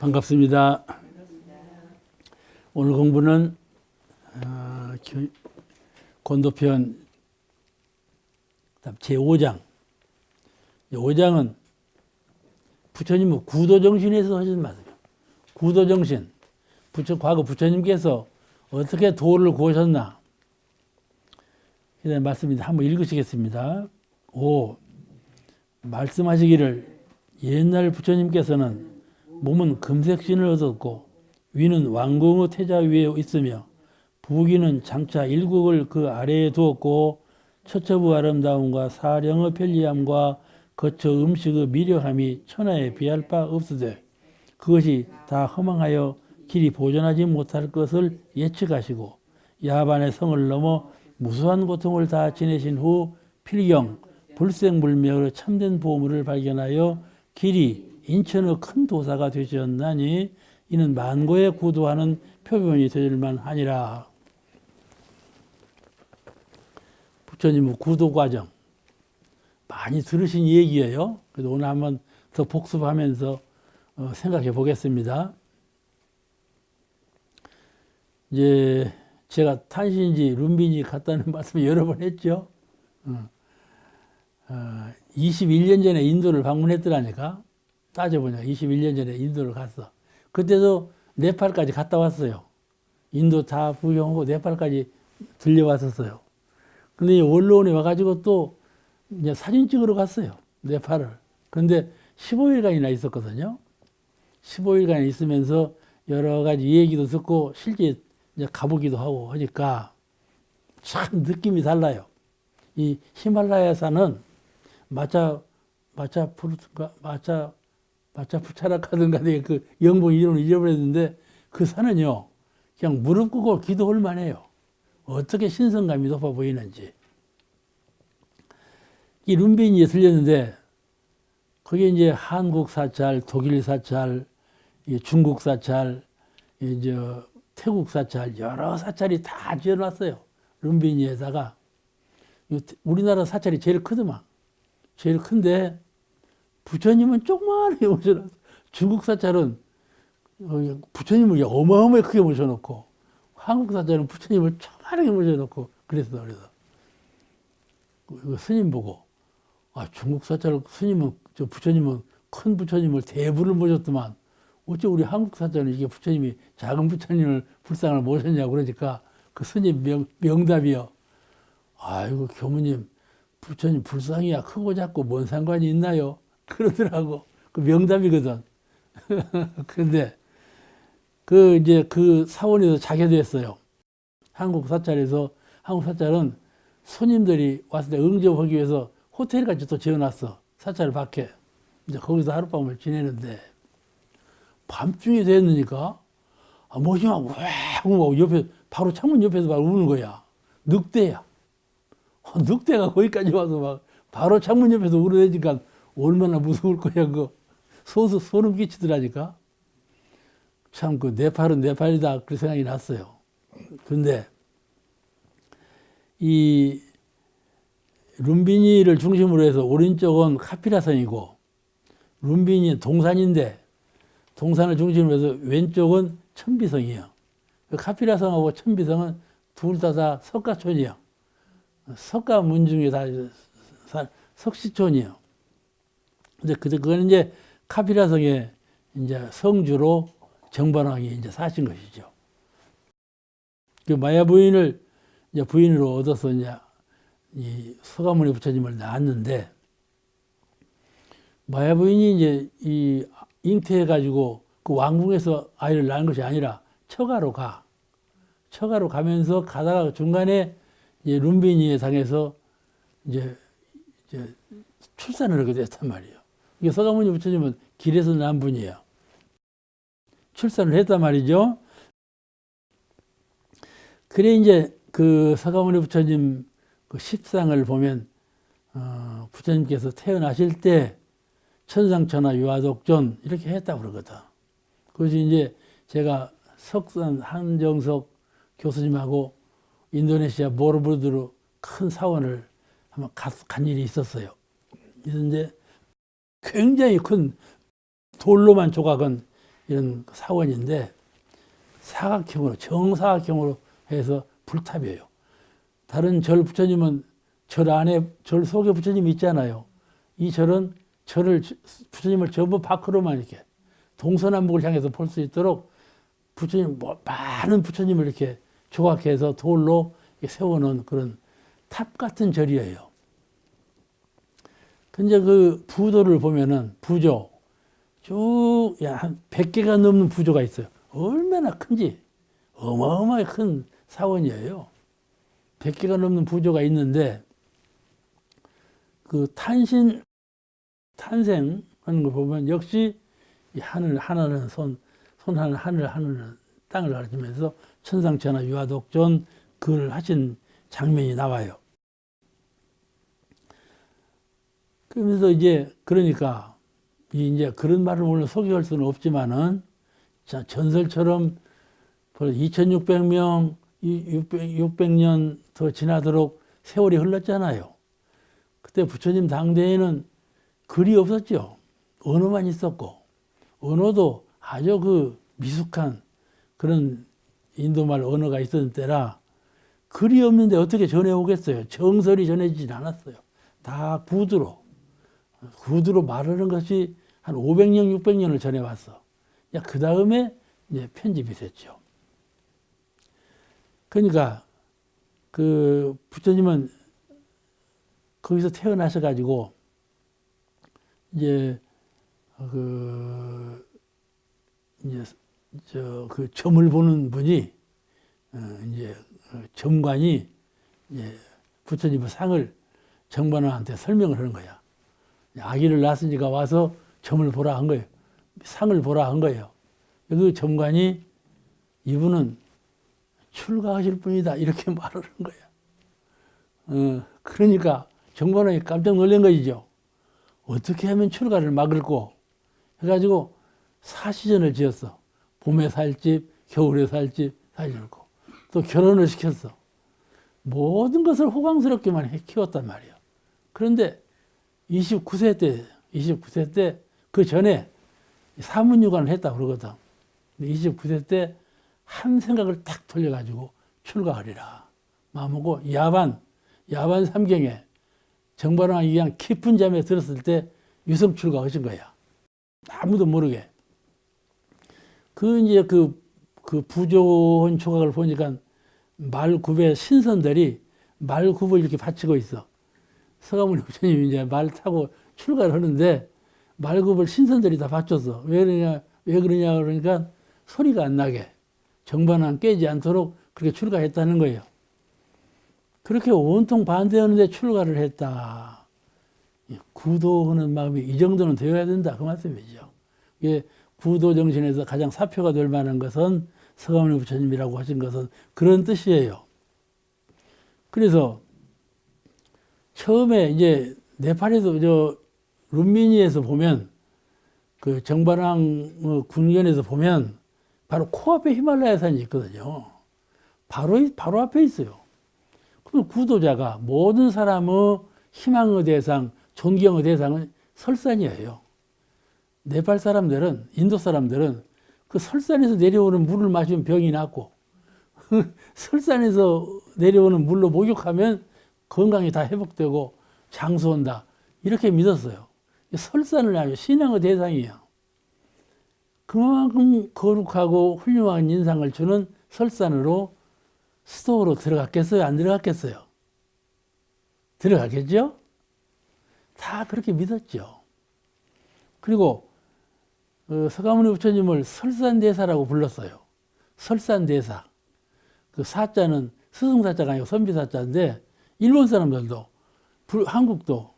반갑습니다. 오늘 공부는 권도편 제5장. 5장은 부처님은 구도정신에서 하신 말이에요. 구도정신. 과거 부처님께서 어떻게 도를 구하셨나. 이런 말씀입니다. 한번 읽으시겠습니다. 5. 말씀하시기를 옛날 부처님께서는 몸은 금색신을 얻었고 위는 왕궁의 태자 위에 있으며 부귀는 장차 일국을 그 아래에 두었고 처처부 아름다움과 사령의 편리함과 거처 음식의 미려함이 천하에 비할 바 없으되 그것이 다 허망하여 길이 보존하지 못할 것을 예측하시고 야반의 성을 넘어 무수한 고통을 다 지내신 후 필경 불생불멸의 참된 보물을 발견하여 길이 인천의 큰 도사가 되셨나니 이는 만고에 구도하는 표본이 되질 만하니라. 부처님의 구도 과정 많이 들으신 얘기예요. 그래서 오늘 한번 더 복습하면서 생각해 보겠습니다. 이제 제가 탄신지 룸빈지 갔다는 말씀 여러 번 했죠. 21년 전에 인도를 방문했더라니까. 따져보니까 21년 전에 인도를 갔어. 그때도 네팔까지 갔다 왔어요. 인도 다 구경하고 네팔까지 들려왔었어요. 근데 원로원에 와가지고 또 이제 사진 찍으러 갔어요. 네팔을. 근데 15일간이나 있었거든요. 15일간 있으면서 여러 가지 얘기도 듣고 실제 이제 가보기도 하고 하니까 참 느낌이 달라요. 이 히말라야산은 마차푸차락하든가 그 영봉 이름을 잊어버렸는데 그 산은요 그냥 무릎 꿇고 기도할 만해요. 어떻게 신성감이 높아 보이는지. 이 룸빈이에 들렸는데 그게 이제 한국 사찰, 독일 사찰, 중국 사찰, 이제 태국 사찰 여러 사찰이 다 지어놨어요. 룸빈이에다가 우리나라 사찰이 제일 크더만. 제일 큰데 부처님은 조그마하게 모셔놨어. 중국 사찰은 부처님을 어마어마하게 크게 모셔놓고 한국 사찰은 부처님을 조그마하게 모셔놓고 그랬어. 그래서 스님 보고 중국 사찰 스님은 부처님은 큰 부처님을 대부를 모셨더만 어째 우리 한국 사찰은 이게 부처님이 작은 부처님을 불상을 모셨냐고 그러니까 그 스님 명답이요. 아이고 교무님 부처님 불상이야 크고 작고 뭔 상관이 있나요? 그러더라고. 그 명답이거든. 그런데 이제 그 사원에서 자개됐어요. 한국 사찰에서. 한국 사찰은 손님들이 왔을 때 응접하기 위해서 호텔까지 또 지어놨어. 사찰 밖에. 이제 거기서 하룻밤을 지내는데 밤중에 됐으니까 뭐지막 와 옆에 바로 창문 옆에서 막 우는 거야. 늑대야. 늑대가 거기까지 와서 막 바로 창문 옆에서 울어대니까 얼마나 무서울 거야. 소름 끼치더라니까. 참 네팔은 네팔이다 그 생각이 났어요. 근데 이 룸비니를 중심으로 해서 오른쪽은 카피라성이고 룸비니 동산인데 동산을 중심으로 해서 왼쪽은 천비성이에요. 카피라성하고 천비성은 둘 다 석가촌이에요. 석가문 중에 다 석시촌이에요. 근데 그거는 이제 카피라성의 이제 성주로 정반왕이 이제 사신 것이죠. 그 마야 부인을 이제 부인으로 얻어서 이제 이 서가모니 부처님을 낳았는데 마야 부인이 이제 이 잉태해가지고 그 왕궁에서 아이를 낳은 것이 아니라 처가로 가. 처가로 가면서 가다가 중간에 이제 룸비니에 당해서 이제 출산을 하게 됐단 말이에요. 이게 서가모니 부처님은 길에서 난 분이에요. 출산을 했단 말이죠. 그래 이제 그 서가모니 부처님 그 십상을 보면 부처님께서 태어나실 때 천상천하 유아독존 이렇게 했다고 그러거든. 그것이 이제 제가 석선 한정석 교수님하고 인도네시아 보로부르드로 큰 사원을 한번 간 일이 있었어요. 그런데 굉장히 큰 돌로만 조각은 이런 사원인데 사각형으로 정사각형으로 해서 불탑이에요. 다른 절 부처님은 절 안에 절 속에 부처님이 있잖아요. 이 절은 부처님을 전부 밖으로만 이렇게 동서남북을 향해서 볼 수 있도록 부처님 많은 부처님을 이렇게 조각해서 돌로 세워놓은 그런 탑 같은 절이에요. 근데 그 부도를 보면은 부조 쭉 한 100개가 넘는 부조가 있어요. 얼마나 큰지 어마어마하게 큰 사원이에요. 100개가 넘는 부조가 있는데 그 탄생하는 걸 보면 역시 이 하늘 하나는 손 하늘은 땅을 가르치면서 천상천하 유화독존 그걸 하신 장면이 나와요. 그러면서 그러니까 이제 그런 말을 오늘 소개할 수는 없지만은 자, 전설처럼 2600명, 600년 더 지나도록 세월이 흘렀잖아요. 그때 부처님 당대에는 글이 없었죠. 언어만 있었고, 언어도 아주 그 미숙한 그런 인도말 언어가 있었던 때라 글이 없는데 어떻게 전해오겠어요. 정설이 전해지진 않았어요. 다 구두로 말하는 것이 한 500년, 600년을 전해왔어. 그 다음에 이제 편집이 됐죠. 그러니까 그 부처님은 거기서 태어나셔가지고 그 점을 보는 분이 점관이 부처님의 상을 정관왕한테 설명을 하는 거야. 아기를 낳았으니까 와서 점을 보라 한 거예요. 상을 보라 한 거예요. 그 점관이 이분은 출가하실 분이다 이렇게 말을 한 거야. 그러니까 정관왕이 깜짝 놀란 것이죠. 어떻게 하면 출가를 막을꼬 해가지고 사시전을 지었어. 봄에 살 집, 겨울에 살 집 사시전고 또 결혼을 시켰어. 모든 것을 호강스럽게만 키웠단 말이야. 그런데 29세 때 그 전에 사문유관을 했다고 그러거든. 29세 때 한 생각을 딱 돌려가지고 출가하리라 마음먹고 야반 삼경에 정관왕이 그냥 깊은 잠에 들었을 때 유성 출가하신 거야. 아무도 모르게. 그 부조원 조각을 보니까 말굽의 신선들이 말굽을 이렇게 받치고 있어. 서가모니 부처님이 이제 말 타고 출가를 하는데 말굽을 신선들이 다 받쳤어. 왜 그러냐 그러니까 소리가 안 나게 정반왕 깨지 않도록 그렇게 출가했다는 거예요. 그렇게 온통 반대하는데 출가를 했다. 구도하는 마음이 이 정도는 되어야 된다 그 말씀이죠. 이게 구도 정신에서 가장 사표가 될 만한 것은 서가모니 부처님이라고 하신 것은 그런 뜻이에요. 그래서 처음에 이제 네팔에서 룸미니에서 보면 그 정반왕 군견에서 보면 바로 코앞에 히말라야 산이 있거든요. 바로 앞에 있어요. 그럼 구도자가 모든 사람의 희망의 대상, 존경의 대상은 설산이에요. 네팔 사람들은, 인도 사람들은 그 설산에서 내려오는 물을 마시면 병이 낫고 설산에서 내려오는 물로 목욕하면 건강이 다 회복되고 장수한다. 이렇게 믿었어요. 설산을 아주 신앙의 대상이에요. 그만큼 거룩하고 훌륭한 인상을 주는 설산으로 수도로 들어갔겠어요? 안 들어갔겠어요? 들어가겠죠? 다 그렇게 믿었죠. 그리고 서가모니 부처님을 설산대사라고 불렀어요. 설산대사. 그 사자는 스승사자가 아니고 선비사자인데 일본 사람들도 한국도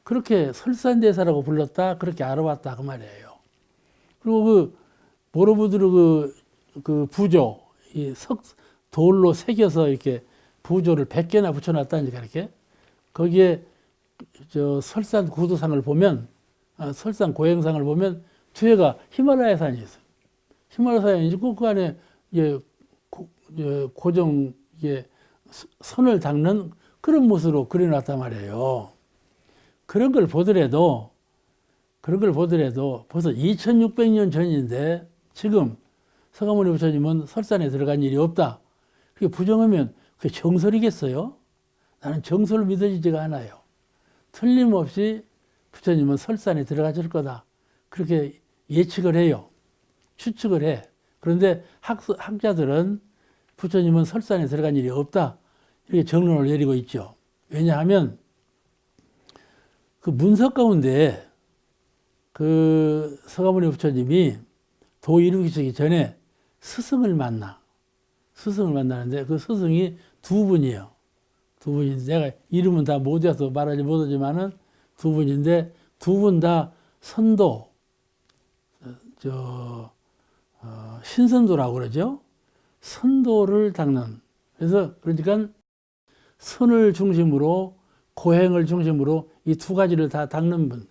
그렇게 설산대사라고 불렀다 그렇게 알아왔다 그 말이에요. 그리고 그 보로부드르 그 부조 이 돌로 새겨서 이렇게 부조를 100개나 붙여놨다니까 이렇게 거기에 설산 구도상을 보면 설산 고행상을 보면 뒤에가 히말라야 산이 있어요. 히말라야 산이 이제 그 안에 고정 선을 닦는 그런 모습으로 그려놨단 말이에요. 그런 걸 보더라도 벌써 2600년 전인데 지금 서가모니 부처님은 설산에 들어간 일이 없다. 그게 부정하면 그게 정설이겠어요? 나는 정설로 믿어지지가 않아요. 틀림없이 부처님은 설산에 들어가실 거다. 그렇게 예측을 해요. 추측을 해. 그런데 학자들은 부처님은 설산에 들어간 일이 없다. 이렇게 정론을 내리고 있죠. 왜냐하면 그 문서 가운데 그 서가모니 부처님이 도 이루기 전에 스승을 만나는데 그 스승이 두 분이에요. 두 분인데 내가 이름은 다 못 외워서 말하지 못하지만은 두 분인데 두 분 다 선도, 신선도라고 그러죠. 선도를 닦는. 그래서 그러니까 선을 중심으로 고행을 중심으로 이 두 가지를 다 닦는 분.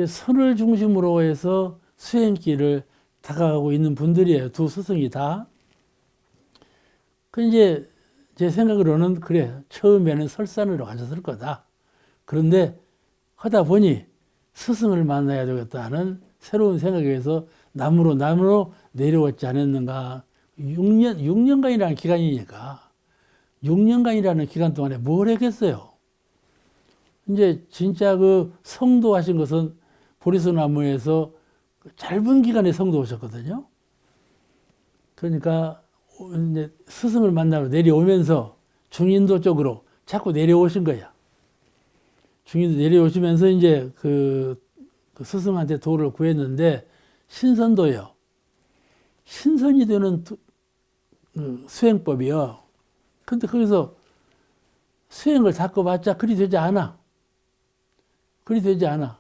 선을 중심으로 해서 수행길을 다가가고 있는 분들이에요. 두 스승이 다. 그 이제 제 생각으로는 그래. 처음에는 설산으로 가셨을 거다. 그런데 하다 보니 스승을 만나야 되겠다는 새로운 생각에서 남으로 내려왔지 않았는가. 6년간이라는 기간이니까 6년간이라는 기간 동안에 뭘 했겠어요? 이제 진짜 그 성도하신 것은 보리수나무에서 짧은 기간에 성도하셨거든요. 그러니까 이제 스승을 만나러 내려오면서 중인도 쪽으로 자꾸 내려오신 거야. 중인도 내려오시면서 이제 그 스승한테 도를 구했는데 신선도요. 신선이 되는 수행법이요. 근데 거기서 수행을 닦아봤자 그리 되지 않아. 그러니까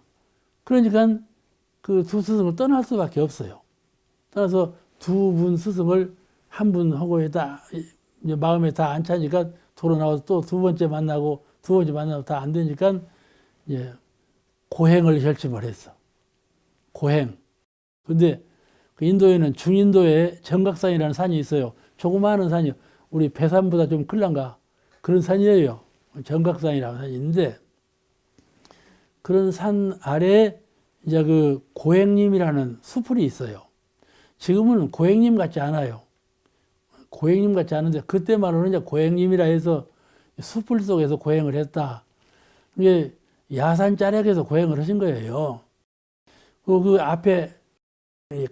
그 두 스승을 떠날 수밖에 없어요. 떠나서 두 분 스승을 한 분 하고 있다. 이제 마음에 다 안 차니까 도로 나와서 또 두 번째 만나고 다 안 되니까 이제 고행을 결심을 했어. 고행. 근데 그 인도에는 중인도에 정각산이라는 산이 있어요. 조그마한 산이요. 우리 배산보다 좀 클란가 그런 산이에요. 정각산이라는 산이 있는데 그런 산 아래에 이제 그 고행림이라는 수풀이 있어요. 지금은 고행림 같지 않아요. 고행림 같지 않은데 그때 말로는 이제 고행림이라 해서 수풀 속에서 고행을 했다. 이게 야산 자락에서 고행을 하신 거예요. 그 앞에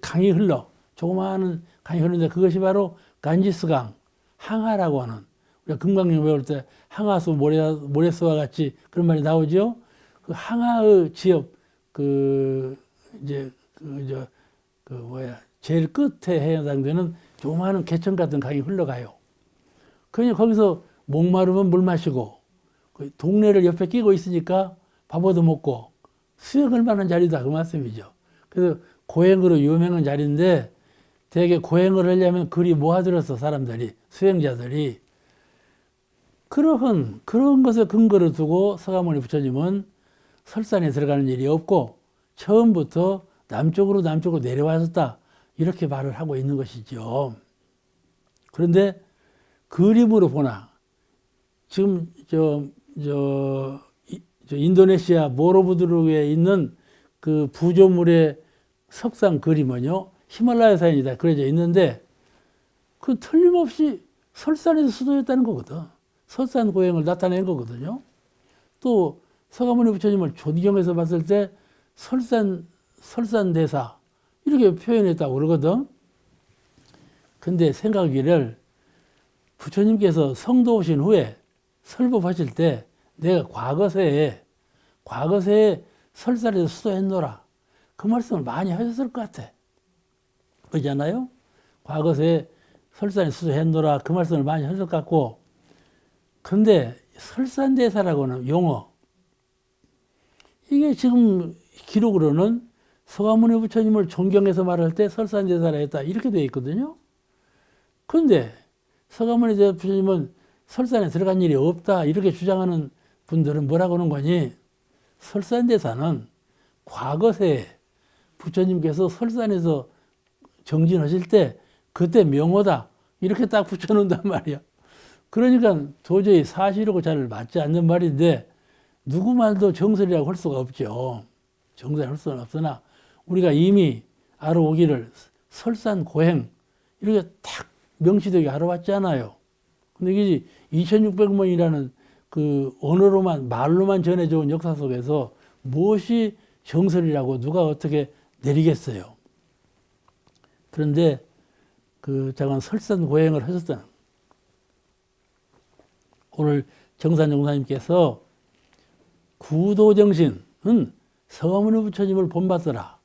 강이 흘러 조그마한 강이 흐르는데 그것이 바로 간지스강 항하라고 하는 우리가 금강경 배울 때 항하수 모래수와 같이 그런 말이 나오죠. 그 항하의 지역 제일 끝에 해당되는 조그마한 개천 같은 강이 흘러가요. 그러니 거기서 목마르면 물 마시고 동네를 옆에 끼고 있으니까 밥 얻어 먹고 수행할 만한 자리다 그 말씀이죠. 그래서 고행으로 유명한 자리인데 되게 고행을 하려면 그리 모아들어서 사람들이 수행자들이 그런 것에 근거를 두고 서가모니 부처님은 설산에 들어가는 일이 없고 처음부터 남쪽으로 내려왔었다 이렇게 말을 하고 있는 것이죠. 그런데 그림으로 보나 지금 인도네시아 모로부두르에 있는 그 부조물의 석상 그림은요 히말라야 산이다 그려져 있는데 그 틀림없이 설산에서 수도했다는 거거든. 설산 고행을 나타낸 거거든요. 또 서가모니 부처님을 존경해서 봤을 때 설산대사 이렇게 표현했다고 그러거든. 근데 생각하기를 부처님께서 성도 오신 후에 설법하실 때 내가 과거세에 설산에서 수도했노라 그 말씀을 많이 하셨을 것 같아. 그렇잖아요? 과거세에 설산에 수도했노라 그 말씀을 많이 하셨을 것 같고 근데 설산대사라고는 용어 이게 지금 기록으로는 서가모니 부처님을 존경해서 말할 때 설산대사라 했다 이렇게 되어 있거든요. 그런데 서가모니 부처님은 설산에 들어간 일이 없다 이렇게 주장하는 분들은 뭐라고 하는 거니? 설산대사는 과거세에 부처님께서 설산에서 정진하실 때 그때 명호다 이렇게 딱 붙여놓는단 말이야. 그러니까 도저히 사실하고 잘 맞지 않는 말인데 누구 말도 정설이라고 할 수가 없죠. 정설이라고 할 수는 없으나 우리가 이미 알아오기를 설산고행 이렇게 딱 명시되게 알아왔잖아요. 근데 이게 2600번이라는 그 언어로만 말로만 전해져 온 역사 속에서 무엇이 정설이라고 누가 어떻게 내리겠어요. 그런데 그 잠깐 설산고행을 하셨던 오늘 정산용사님께서 구도정신은 서가모니 부처님을 본받더라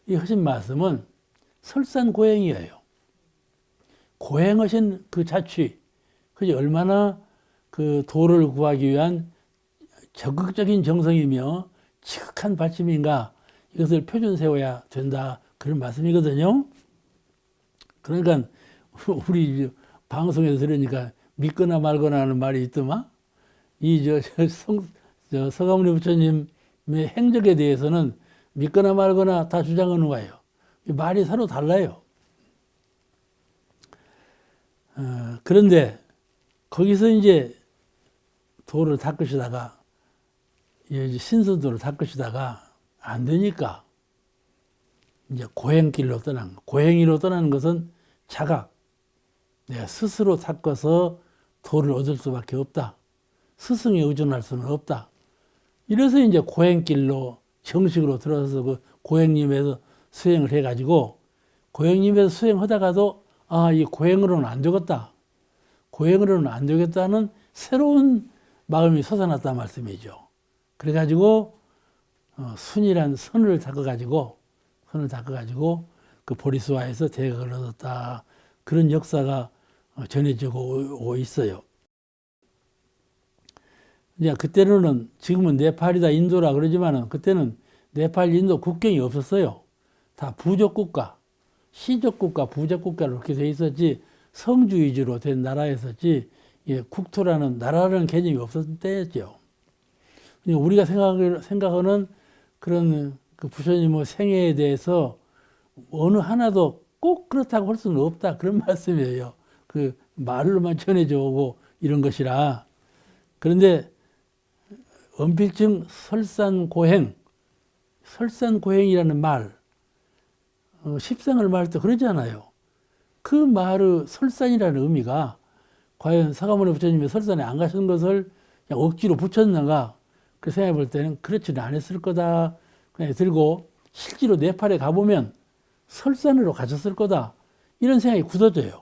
이 하신 말씀은 설산고행이에요. 고행하신 그 자취 그게 얼마나 그 도를 구하기 위한 적극적인 정성이며 지극한 발심인가 이것을 표준 세워야 된다 그런 말씀이거든요. 그러니까 우리 방송에서 들으니까 믿거나 말거나 하는 말이 있더만 서가모니 부처님의 행적에 대해서는 믿거나 말거나 다 주장하는 거예요. 말이 서로 달라요. 그런데 거기서 이제 도를 닦으시다가 신선도를 닦으시다가 안 되니까 이제 고행길로 떠난 거. 고행길로 떠나는 것은 자각. 내가 스스로 닦아서 도를 얻을 수밖에 없다. 스승에 의존할 수는 없다. 이래서 이제 고행길로 정식으로 들어서 그 고행님에서 수행을 해가지고 고행님에서 수행하다가도 이 고행으로는 안 되겠다. 고행으로는 안 되겠다는 새로운 마음이 솟아났단 말씀이죠. 그래가지고 순이란 선을 닦아가지고 그 보리수화에서 대각을 얻었다. 그런 역사가 전해지고 있어요. 이제 그때는 지금은 네팔이다 인도라 그러지만은 그때는 네팔 인도 국경이 없었어요. 다 부족국가, 시족국가, 부족국가로 그렇게 돼 있었지 성주 위주로 된 나라였었지 국토라는 나라라는 개념이 없었을 때였죠. 우리가 생각하는 그런 그 부처님의 생애에 대해서 어느 하나도 꼭 그렇다고 할 수는 없다 그런 말씀이에요. 그 말로만 전해져 오고 이런 것이라. 그런데 언필증 설산고행이라는 말, 십상을 말할 때 그러잖아요. 그 말의 설산이라는 의미가 과연 서가모니 부처님이 설산에 안 가신 것을 그냥 억지로 붙였는가? 그 생각해 볼 때는 그렇지는 않았을 거다. 그냥 들고 실제로 네팔에 가보면 설산으로 가셨을 거다. 이런 생각이 굳어져요.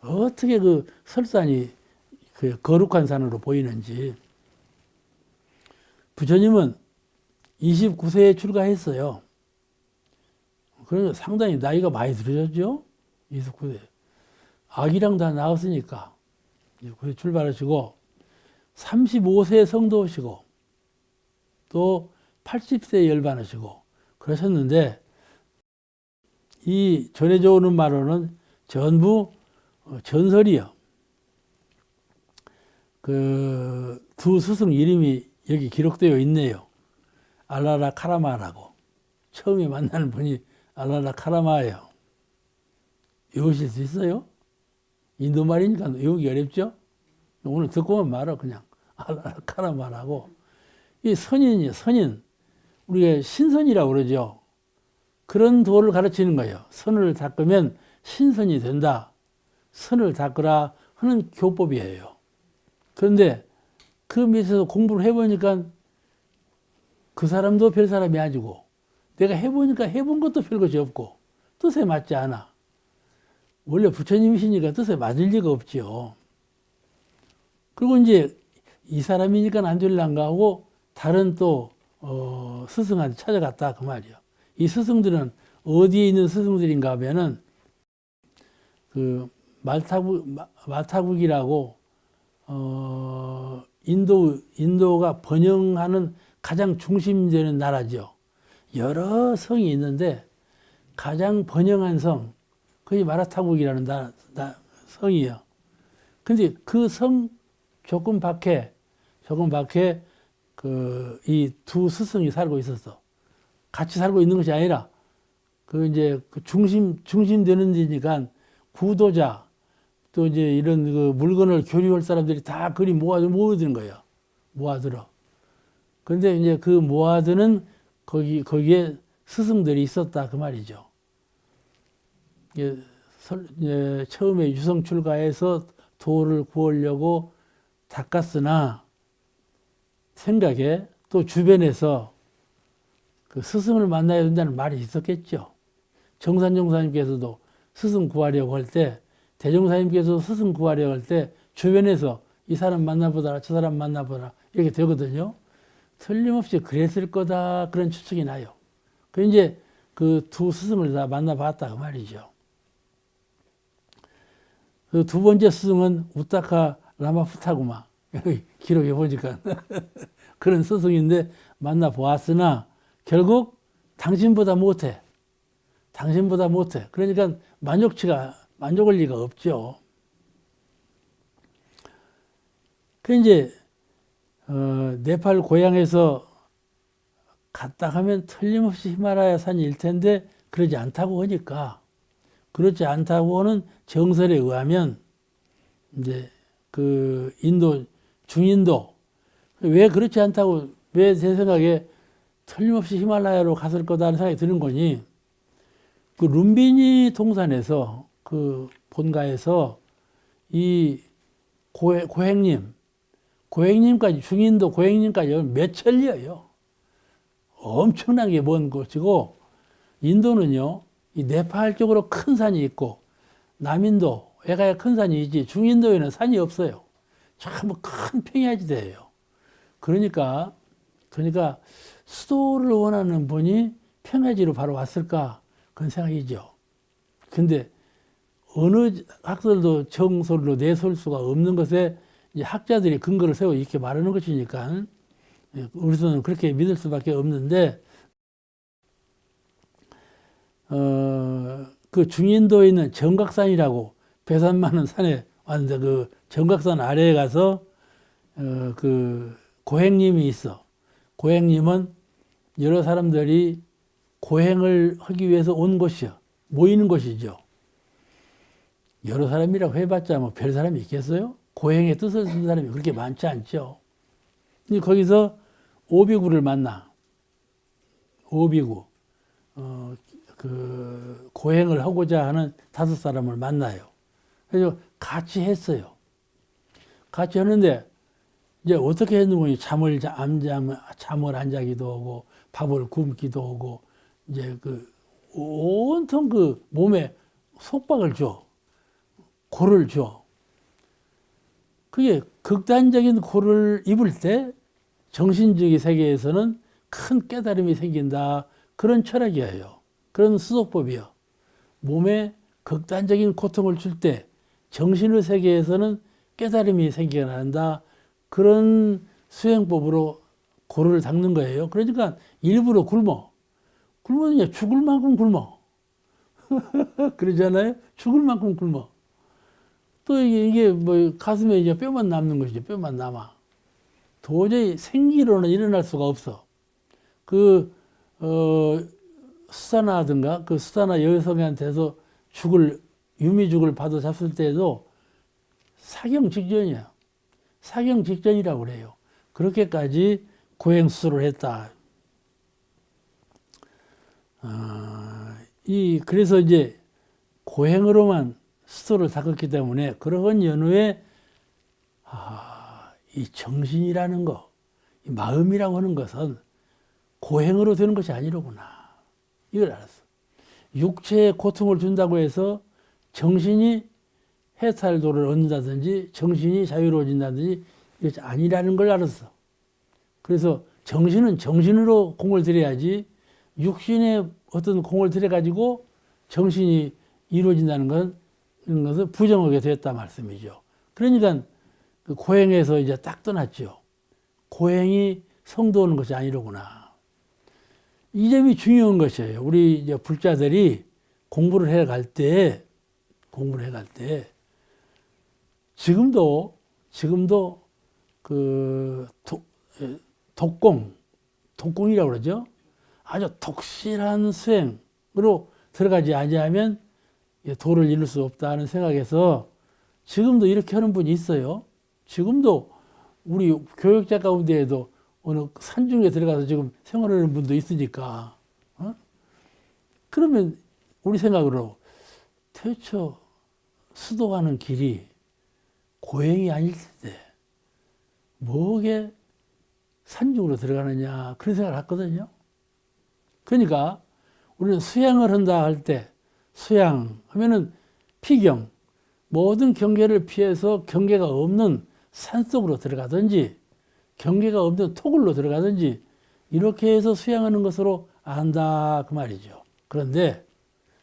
어떻게 그 설산이 그 거룩한 산으로 보이는지. 부처님은 29세에 출가했어요. 그러니까 상당히 나이가 많이 들으셨죠? 29세. 아기랑 다 나왔으니까. 29세 출발하시고 35세에 성도하시고 또 80세에 열반하시고 그러셨는데 이 전해져 오는 말로는 전부 전설이요. 그 두 스승 이름이 여기 기록되어 있네요. 알라라 카라마라고. 처음에 만나는 분이 알라라 카라마예요. 외우실 수 있어요? 인도 말이니까 외우기 어렵죠? 오늘 듣고만 말아 그냥 알라라 카라마라고. 이 선인이요, 선인. 우리가 신선이라고 그러죠. 그런 도를 가르치는 거예요. 선을 닦으면 신선이 된다. 선을 닦으라 하는 교법이에요. 그런데 그 밑에서 공부를 해보니까 그 사람도 별 사람이 아니고 내가 해보니까 해본 것도 별 것이 없고 뜻에 맞지 않아. 원래 부처님이시니까 뜻에 맞을 리가 없지요. 그리고 이제 이 사람이니까 안 될란가 하고 다른 또 스승한테 찾아갔다 그 말이요. 이 스승들은 어디에 있는 스승들인가 하면은 그 말타국이라고 인도가 번영하는 가장 중심되는 나라죠. 여러 성이 있는데 가장 번영한 성, 그게 마라타국이라는 성이에요. 근데 그 성 조금 밖에 이 두 스승이 살고 있었어. 같이 살고 있는 것이 아니라 그 이제 그 중심되는 데니까 구도자 또 이제 이런 그 물건을 교류할 사람들이 다 그리 모아드는 거예요. 모아들어. 그런데 이제 그 모아드는 거기에 스승들이 있었다 그 말이죠. 처음에 유성 출가해서 도를 구하려고 닦았으나 생각에 또 주변에서 그 스승을 만나야 된다는 말이 있었겠죠. 정산정사님께서도 스승 구하려고 할 때, 대종사님께서 스승 구하려고 할 때 주변에서 이 사람 만나보더라, 저 사람 만나보더라 이렇게 되거든요. 틀림없이 그랬을 거다 그런 추측이 나요. 그 이제 그 두 스승을 다 만나봤다 그 말이죠. 그 두 번째 스승은 우타카 라마푸타구마 기록해 보니까 그런 스승인데 만나보았으나 결국 당신보다 못해. 당신보다 못해. 그러니까 만족할 리가 없죠. 그 이제 네팔 고향에서 갔다 가면 틀림없이 히말라야 산일 텐데 그러지 않다고 하니까, 그렇지 않다고 하는 정설에 의하면 이제 그 인도 중인도 왜 그렇지 않다고, 왜 제 생각에 틀림없이 히말라야로 갔을 거다 하는 생각이 드는 거니, 그 룸비니 동산에서 그 본가에서 이 고행님까지, 중인도 고행님까지 몇 천리예요. 엄청나게 먼 곳이고, 인도는요, 이 네팔 쪽으로 큰 산이 있고, 남인도, 애가야 큰 산이 있지, 중인도에는 산이 없어요. 참 큰 평야지대예요. 그러니까 수도를 원하는 분이 평야지로 바로 왔을까? 그런 생각이죠. 근데 어느 학설도 정설로 내세울 수가 없는 것에 이제 학자들이 근거를 세워 이렇게 말하는 것이니까 우리는 그렇게 믿을 수밖에 없는데, 그 중인도에 있는 정각산이라고 배산 많은 산에 왔는데, 그 정각산 아래에 가서 그 고행님이 있어. 고행님은 여러 사람들이 고행을 하기 위해서 온 곳이요. 모이는 곳이죠. 여러 사람이라고 해봤자 뭐 별 사람이 있겠어요? 고행의 뜻을 쓴 사람이 그렇게 많지 않죠. 근데 거기서 오비구를 만나. 오비구. 그 고행을 하고자 하는 5사람을 만나요. 그래서 같이 했어요. 같이 하는데 이제 어떻게 했는지 잠을 안 자기도 하고 밥을 굶기도 하고 이제 그 온통 그 몸에 속박을 줘. 고를 줘. 그게 극단적인 고를 입을 때 정신적인 세계에서는 큰 깨달음이 생긴다. 그런 철학이에요. 그런 수도법이요. 몸에 극단적인 고통을 줄 때 정신의 세계에서는 깨달음이 생겨난다. 그런 수행법으로 고를 닦는 거예요. 그러니까 일부러 굶어. 굶으면 이제 죽을 만큼 굶어. 그러잖아요. 죽을 만큼 굶어. 또 이게 뭐 가슴에 이제 뼈만 남는 것이죠. 뼈만 남아. 도저히 생기로는 일어날 수가 없어. 그 수사나든가 그 수사나 여성한테서 유미죽을 받아 잡을 때도 사경 직전이야. 사경 직전이라고 그래요. 그렇게까지 고행 수술을 했다. 그래서 이제 고행으로만 수술을 닦았기 때문에 그런 연후에 이 정신이라는 거, 이 마음이라고 하는 것은 고행으로 되는 것이 아니로구나. 이걸 알았어. 육체에 고통을 준다고 해서 정신이 해탈도를 얻는다든지 정신이 자유로워진다든지 이것이 아니라는 걸 알았어. 그래서 정신은 정신으로 공을 들여야지 육신에 어떤 공을 들여가지고 정신이 이루어진다는 건 이런 것을 부정하게 됐다 말씀이죠. 그러니까 그 고행에서 이제 딱 떠났죠. 고행이 성도하는 것이 아니로구나. 이 점이 중요한 것이에요. 우리 이제 불자들이 공부를 해 갈 때 지금도 그 독공이라고 그러죠. 아주 독실한 수행으로 들어가지 아니하면 도를 이룰 수 없다는 생각에서 지금도 이렇게 하는 분이 있어요. 지금도 우리 교육자 가운데에도 어느 산중에 들어가서 지금 생활하는 분도 있으니까. 그러면 우리 생각으로 태초 수도 가는 길이 고행이 아닐 텐데 뭐게 산중으로 들어가느냐 그런 생각을 했거든요. 그러니까 우리는 수양을 한다 할 때 수양하면은 피경 모든 경계를 피해서 경계가 없는 산속으로 들어가든지 경계가 없는 토굴로 들어가든지 이렇게 해서 수양하는 것으로 안다 그 말이죠. 그런데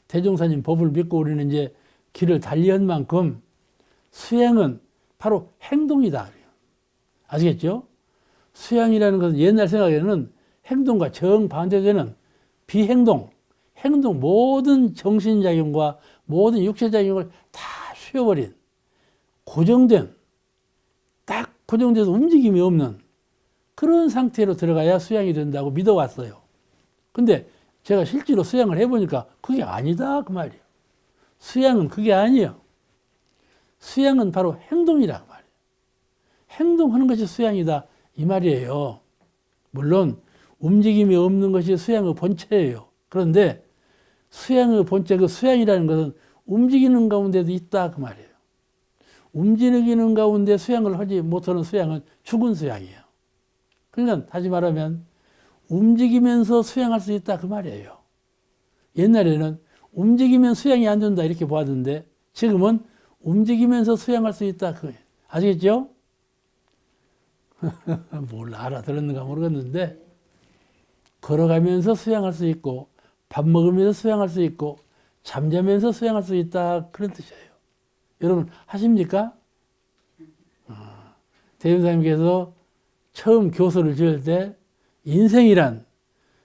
대종사님 법을 믿고 우리는 이제 길을 달리한 만큼 수양은 바로 행동이다. 아시겠죠? 수양이라는 것은 옛날 생각에는 행동과 정반대되는 비행동, 행동 모든 정신작용과 모든 육체작용을 다 쉬어버린 고정된 딱 고정돼서 움직임이 없는 그런 상태로 들어가야 수양이 된다고 믿어왔어요. 근데 제가 실제로 수양을 해보니까 그게 아니다 그 말이에요. 수양은 그게 아니에요. 수양은 바로 행동이라 그 말이에요. 행동하는 것이 수양이다 이 말이에요. 물론 움직임이 없는 것이 수양의 본체예요. 그런데 수양의 본체, 그 수양이라는 것은 움직이는 가운데도 있다 그 말이에요. 움직이는 가운데 수양을 하지 못하는 수양은 죽은 수양이에요. 그러니까 다시 말하면 움직이면서 수양할 수 있다 그 말이에요. 옛날에는 움직이면 수양이 안 된다 이렇게 보았는데 지금은 움직이면서 수양할 수 있다. 아시겠죠? 몰라 알아들었는가 모르겠는데 걸어가면서 수양할 수 있고 밥 먹으면서 수양할 수 있고 잠자면서 수양할 수 있다 그런 뜻이에요. 여러분 하십니까? 대전사님께서 처음 교서를 지을 때 인생이란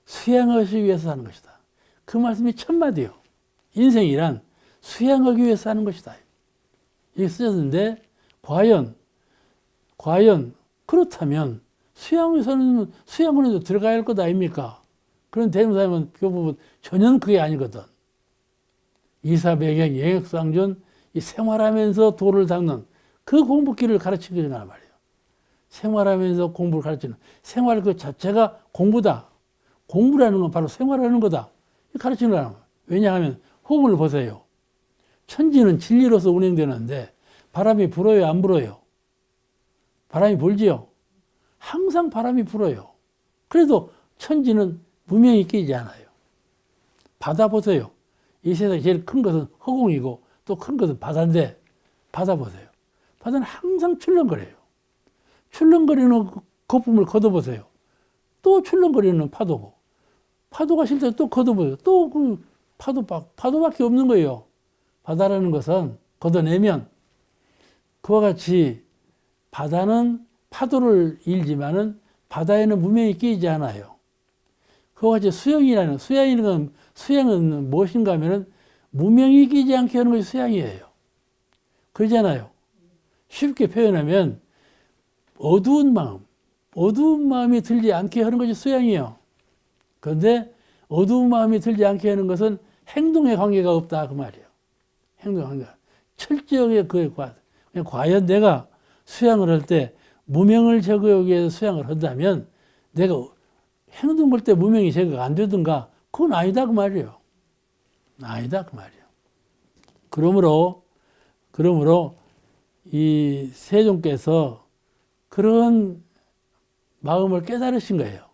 수양하기 위해서 사는 것이다. 그 말씀이 첫마디요. 인생이란 수양하기 위해서 사는 것이다. 이게 쓰셨는데 과연 그렇다면 수양원에도 들어가야 할 것 아닙니까? 그런 대전사님은 그 부분 전혀 그게 아니거든. 이사배경, 영역상존, 이 생활하면서 도를 닦는 그 공부길을 가르치는 거란 말이에요. 생활하면서 공부를 가르치는 생활 그 자체가 공부다. 공부라는 건 바로 생활하는 거다. 가르치는 거란 말이에요. 왜냐하면 호흡을 보세요. 천지는 진리로서 운행되는데 바람이 불어요, 안 불어요? 바람이 불지요. 항상 바람이 불어요. 그래도 천지는 무명이 끼지 않아요. 바다 보세요. 이 세상에 제일 큰 것은 허공이고 또 큰 것은 바다인데 바다 보세요. 바다는 항상 출렁거려요. 출렁거리는 거품을 걷어보세요. 또 출렁거리는 파도고 파도가 싫을 때 또 걷어보세요. 또 그 파도밖에 없는 거예요. 바다라는 것은 걷어내면 그와 같이 바다는 파도를 일지만은 바다에는 무명이 끼지 않아요. 그와 같이 수양은 무엇인가 하면은 무명이 끼지 않게 하는 것이 수양이에요. 그러잖아요. 쉽게 표현하면 어두운 마음이 들지 않게 하는 것이 수양이에요. 그런데 어두운 마음이 들지 않게 하는 것은 행동에 관계가 없다 그 말이에요. 행동에 관계가. 철저하게 그에 과연 내가 수양을 할 때 무명을 제거하기 위해서 수양을 한다면 내가 행동할 때 무명이 제거가 안 되든가 그건 아니다 그 말이에요. 아니다 그 말이에요. 그러므로 이 세종께서 그런 마음을 깨달으신 거예요.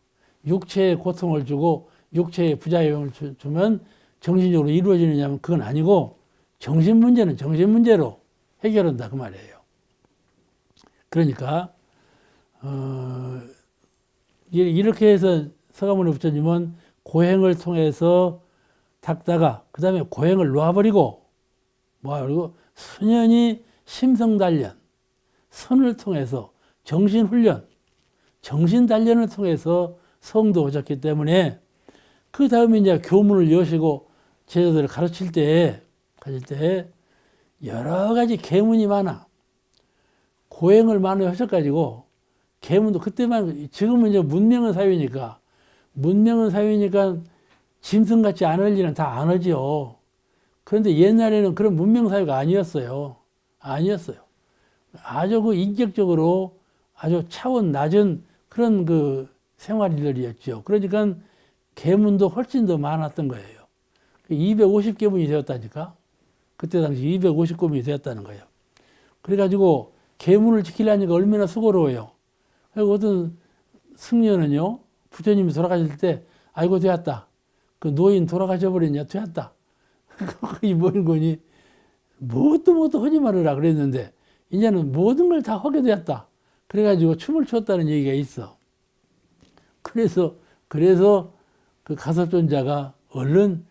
육체에 고통을 주고 육체에 부작용을 주면 정신적으로 이루어지느냐면 그건 아니고 정신 문제는 정신 문제로 해결한다 그 말이에요. 그러니까 이렇게 해서 서가모니 부처님은 고행을 통해서 닦다가 그 다음에 고행을 놓아버리고 수년이 심성단련, 선을 통해서 정신훈련, 정신단련을 통해서 성도 오셨기 때문에 그 다음에 이제 교문을 여시고 제자들을 가르칠 때 여러 가지 계문이 많아. 고행을 많이 하셔가지고 계문도 그때만 지금은 이제 문명은 사회니까 짐승같이 안 할 일은 다 안 하지요. 그런데 옛날에는 그런 문명 사회가 아니었어요. 아주 그 인격적으로 아주 차원 낮은 그런 그 생활들이었죠. 그러니까 계문도 훨씬 더 많았던 거예요. 250계문이 되었다니까. 그때 당시 250곰이 되었다는 거예요. 그래가지고 계문을 지키려니까 얼마나 수고로워요. 그리고 어떤 승려는요, 부처님이 돌아가실 때, 아이고, 되었다. 그 노인 돌아가셔 버렸냐, 되었다. 그게 뭔 거니? 뭣도 하지 말으라 그랬는데, 이제는 모든 걸 다 하게 되었다. 그래가지고 춤을 췄다는 얘기가 있어. 그래서 그 가섭존자가 얼른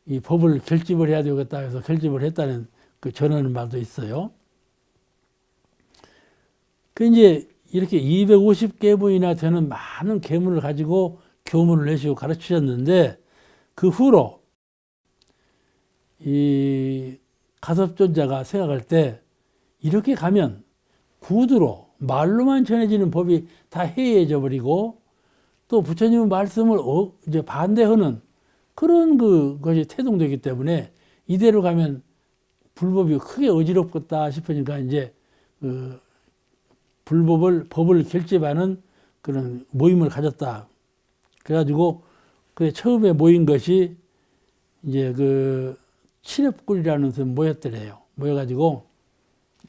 이 법을 결집을 해야 되겠다 해서 결집을 했다는 그 전하는 말도 있어요. 그 이제 이렇게 250계문이나 되는 많은 계문을 가지고 교문을 내시고 가르치셨는데, 그 후로 이 가섭존자가 생각할 때 이렇게 가면 구두로 말로만 전해지는 법이 다 해이해져 버리고, 또 부처님의 말씀을 이제 반대하는 그런 그것이 태동되기 때문에 이대로 가면 불법이 크게 어지럽겠다 싶으니까 이제 그 법을 결집하는 그런 모임을 가졌다. 그래가지고 그 처음에 모인 것이 이제 그 칠협굴이라는 데 모였더래요. 모여가지고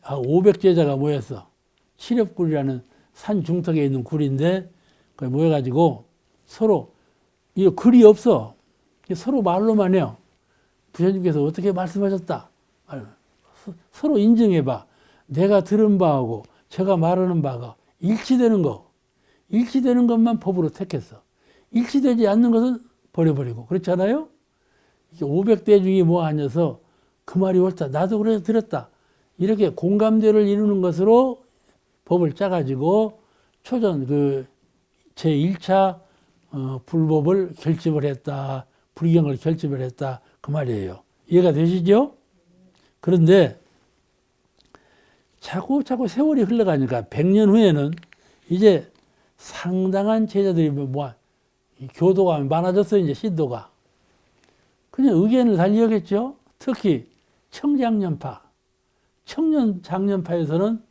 500제자가 모였어. 칠협굴이라는 산 중턱에 있는 굴인데 거기 모여가지고 서로 이 글이 없어. 서로 말로만 해요. 부처님께서 어떻게 말씀하셨다. 서로 인정해봐. 내가 들은 바하고 제가 말하는 바가 일치되는 거. 일치되는 것만 법으로 택했어. 일치되지 않는 것은 버려버리고. 그렇잖아요? 500대 중에 뭐 아니어서 그 말이 옳다. 나도 그래서 들었다. 이렇게 공감대를 이루는 것으로 법을 짜가지고 초전 그 제1차 불법을 결집을 했다. 불경을 결집을 했다. 그 말이에요. 이해가 되시죠? 그런데 자꾸 세월이 흘러가니까 100년 후에는 이제 상당한 제자들이 교도가 많아졌어요. 이제 신도가. 그냥 의견을 달리하겠죠. 특히 청장년파, 청년장년파에서는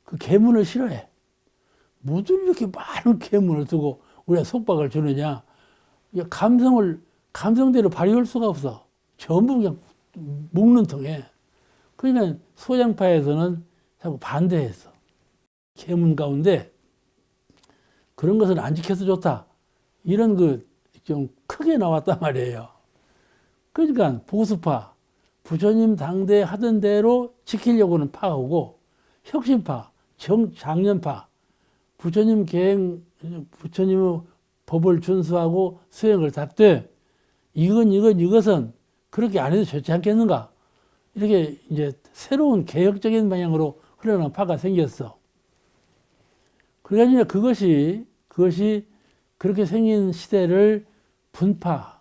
그 계문을 싫어해. 무슨 이렇게 많은 계문을 두고 우리가 속박을 주느냐. 감성대로 발휘할 수가 없어. 전부 그냥 묵는 통에. 그러니까 소장파에서는 자꾸 반대했어. 계문 가운데 그런 것은 안 지켜서 좋다. 이런 좀 크게 나왔단 말이에요. 그러니까 보수파, 부처님 당대 하던 대로 지키려고는 파하고, 혁신파, 장년파, 부처님의 법을 준수하고 수행을 닦되 이것은 그렇게 안 해도 좋지 않겠는가? 이렇게 이제 새로운 개혁적인 방향으로 흘러나온 파가 생겼어. 그러니까 그것이 그렇게 생긴 시대를 분파,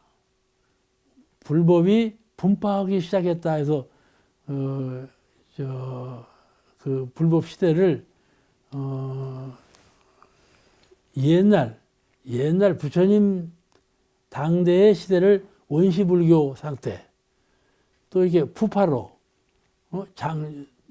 불법이 분파하기 시작했다 해서 그 불법 시대를 옛날 부처님 당대의 시대를 원시불교 상태, 또 이게 부파로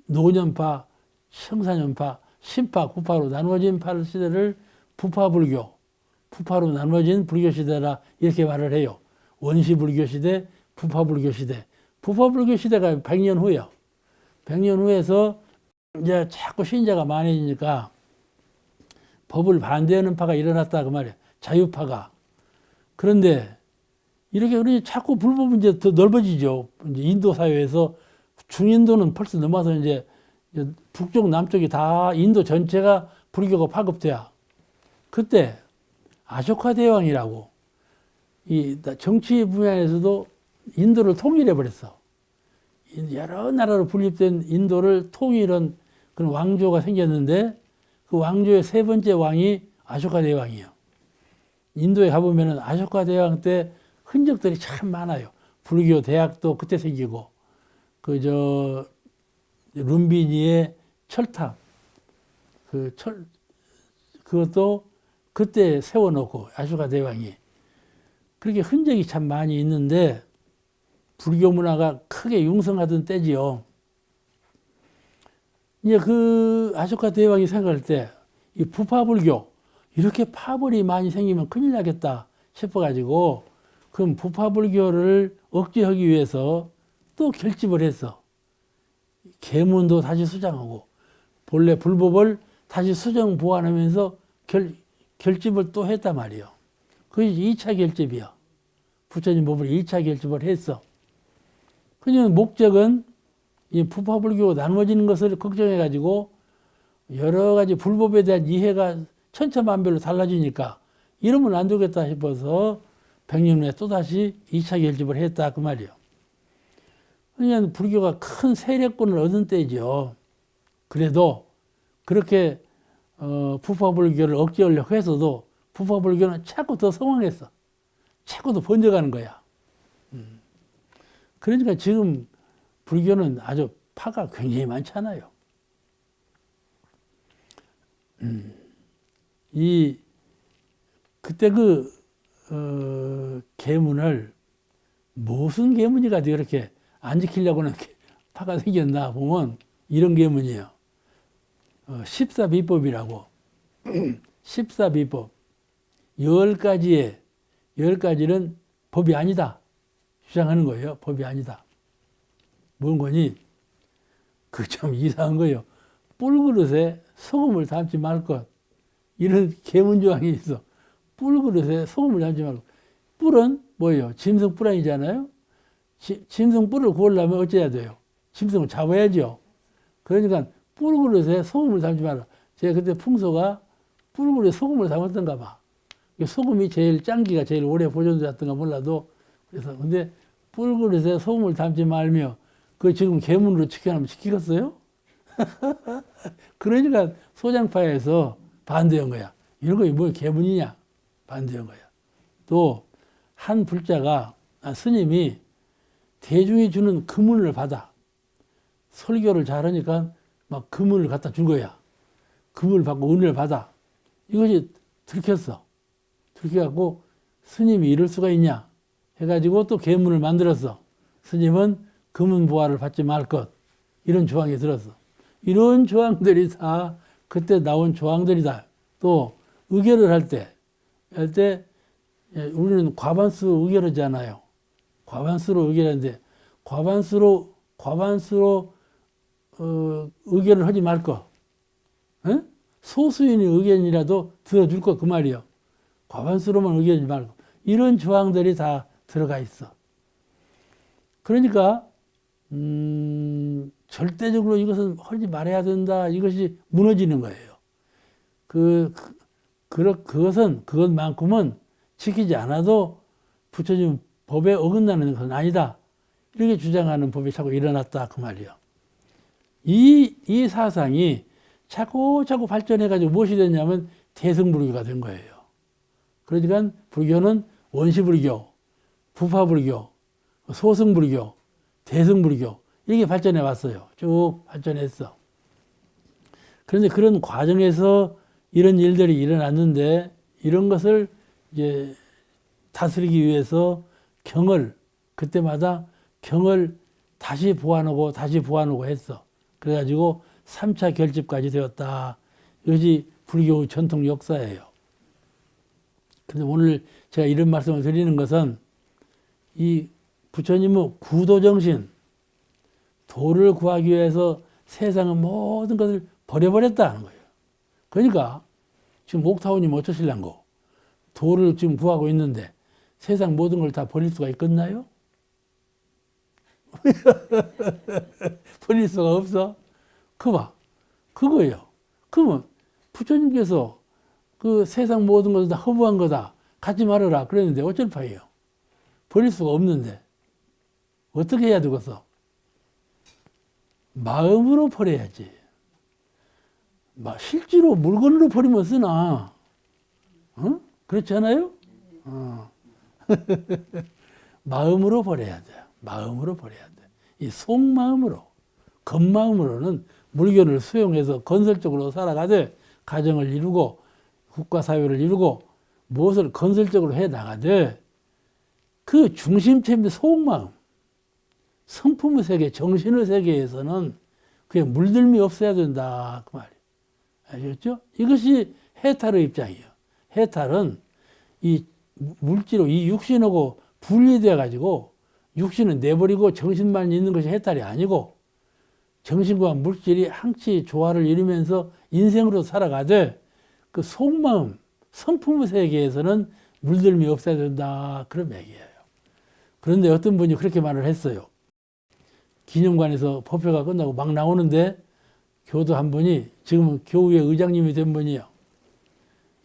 노년파, 청사년파, 신파, 구파로 나누어진 시대를 부파로 나누어진 불교 시대라 이렇게 말을 해요. 원시불교 시대, 부파불교 시대. 부파불교 시대가 100년 후예요. 100년 후에서 이제 자꾸 신자가 많아지니까 법을 반대하는 파가 일어났다 그 말이에요. 자유파가. 그런데 이렇게 그러니 자꾸 불법은 이제 더 넓어지죠. 이제 인도 사회에서 중인도는 벌써 넘어서 이제 북쪽 남쪽이 다 인도 전체가 불교가 파급돼야. 그때 아쇼카 대왕이라고 이 정치 분야에서도 인도를 통일해 버렸어. 여러 나라로 분립된 인도를 통일한 그런 왕조가 생겼는데 그 왕조의 세 번째 왕이 아쇼카 대왕이에요. 인도에 가보면은 아쇼카 대왕 때 흔적들이 참 많아요. 불교 대학도 그때 생기고, 룸비니의 철탑, 그것도 그때 세워놓고, 아쇼카 대왕이. 그렇게 흔적이 참 많이 있는데, 불교 문화가 크게 융성하던 때지요. 이제 그 아쇼카 대왕이 생각할 때, 이 부파불교, 이렇게 파벌이 많이 생기면 큰일 나겠다 싶어가지고, 그럼 부파불교를 억제하기 위해서 또 결집을 했어. 계문도 다시 수장하고 본래 불법을 다시 수정 보완하면서 결집을 또 했단 말이에요. 그게 2차 결집이야. 부처님 법을 2차 결집을 했어. 그냥 목적은 이 부파불교 나누어지는 것을 걱정해가지고 여러 가지 불법에 대한 이해가 천차만별로 달라지니까 이러면 안 되겠다 싶어서 100년 후에 또다시 2차 결집을 했다 그 말이에요. 그러니까 불교가 큰 세력권을 얻은 때죠. 그래도 그렇게 부파불교를 억제하려고 해서도 부파불교는 자꾸 더 성황했어. 자꾸 더 번져가는 거야. 그러니까 지금 불교는 아주 파가 굉장히 많잖아요. 그때 계문을 무슨 계문이 가지고 이렇게 안 지키려고는 파가 생겼나 보면 이런 계문이에요. 14비법이라고. 14비법. 10가지는 법이 아니다. 주장하는 거예요. 법이 아니다. 뭔 거니? 그 참 이상한 거예요. 뿔그릇에 소금을 담지 말 것. 이런 계문조항이 있어. 뿔그릇에 소금을 담지 말고. 뿔은 뭐예요? 짐승 뿔 아니잖아요? 짐승 뿔을 구하려면 어째야 돼요? 짐승을 잡아야죠. 그러니까 뿔그릇에 소금을 담지 말라. 제가 그때 풍소가 뿔그릇에 소금을 담았던가 봐. 소금이 제일 짱기가 제일 오래 보존되었던가 몰라도 그래서 근데 뿔그릇에 소금을 담지 말며 그 지금 계문으로 지켜놓으면 지키겠어요? 그러니까 소장파에서 반대한 거야. 이런 거 뭐 계문이냐? 반대한 거야. 또 한 불자가 스님이 대중이 주는 금은을 받아. 설교를 잘하니까 막 금은을 갖다 준 거야. 금을 받고 은혜를 받아. 이것이 들켰어. 들켜갖고 스님이 이럴 수가 있냐 해가지고 또 계문을 만들었어. 스님은 금은 보화를 받지 말 것. 이런 조항이 들었어. 이런 조항들이 다 그때 나온 조항들이다. 또 의결을 할 때 우리는 과반수 의결하잖아요. 과반수로 의결하는데 과반수로 의견을 하지 말 거. 에? 소수인의 의견이라도 들어줄 거 그 말이요. 과반수로만 의견하지 말고. 이런 조항들이 다 들어가 있어. 그러니까 절대적으로 이것은 하지 말아야 된다. 이것이 무너지는 거예요. 그것만큼은 지키지 않아도 부처님 법에 어긋나는 것은 아니다. 이렇게 주장하는 법이 자꾸 일어났다. 그 말이요. 이 사상이 자꾸 발전해가지고 무엇이 됐냐면 대승불교가 된 거예요. 그러니까 불교는 원시불교, 부파불교, 소승불교, 대승불교 이렇게 발전해 왔어요. 쭉 발전했어. 그런데 그런 과정에서 이런 일들이 일어났는데 이런 것을 이제 다스리기 위해서 그때마다 경을 다시 보완하고 했어. 그래가지고 3차 결집까지 되었다. 이것이 불교 전통 역사예요. 근데 오늘 제가 이런 말씀을 드리는 것은 이 부처님은 구도정신, 도를 구하기 위해서 세상의 모든 것을 버려버렸다는 거예요. 그러니까 지금 옥타오님 어쩌실란고? 도를 지금 구하고 있는데 세상 모든 걸 다 버릴 수가 있겠나요? 버릴 수가 없어? 그거예요. 그러면 부처님께서 그 세상 모든 것을 다 허무한 거다. 갖지 말아라. 그랬는데 어쩔 파예요? 버릴 수가 없는데. 어떻게 해야 되겠어? 마음으로 버려야지. 실제로 물건으로 버리면 쓰나? 어? 그렇지 않아요? 마음으로 버려야 돼. 마음으로 버려야 돼. 이 속마음으로, 겉마음으로는 물건을 수용해서 건설적으로 살아가되 가정을 이루고 국가사회를 이루고 무엇을 건설적으로 해 나가되 그 중심점이 속마음, 성품의 세계, 정신의 세계에서는 그게 물들미 없어야 된다. 그 말이에요. 아시겠죠? 이것이 해탈의 입장이에요. 해탈은 이 물질로 이 육신하고 분리되어 가지고 육신은 내버리고 정신만 있는 것이 해탈이 아니고 정신과 물질이 항치 조화를 이루면서 인생으로 살아가되 그 속마음, 성품의 세계에서는 물들미 없어야 된다. 그런 얘기예요. 그런데 어떤 분이 그렇게 말을 했어요. 기념관에서 법회가 끝나고 막 나오는데 교도 한 분이 지금은 교우의 의장님이 된 분이요.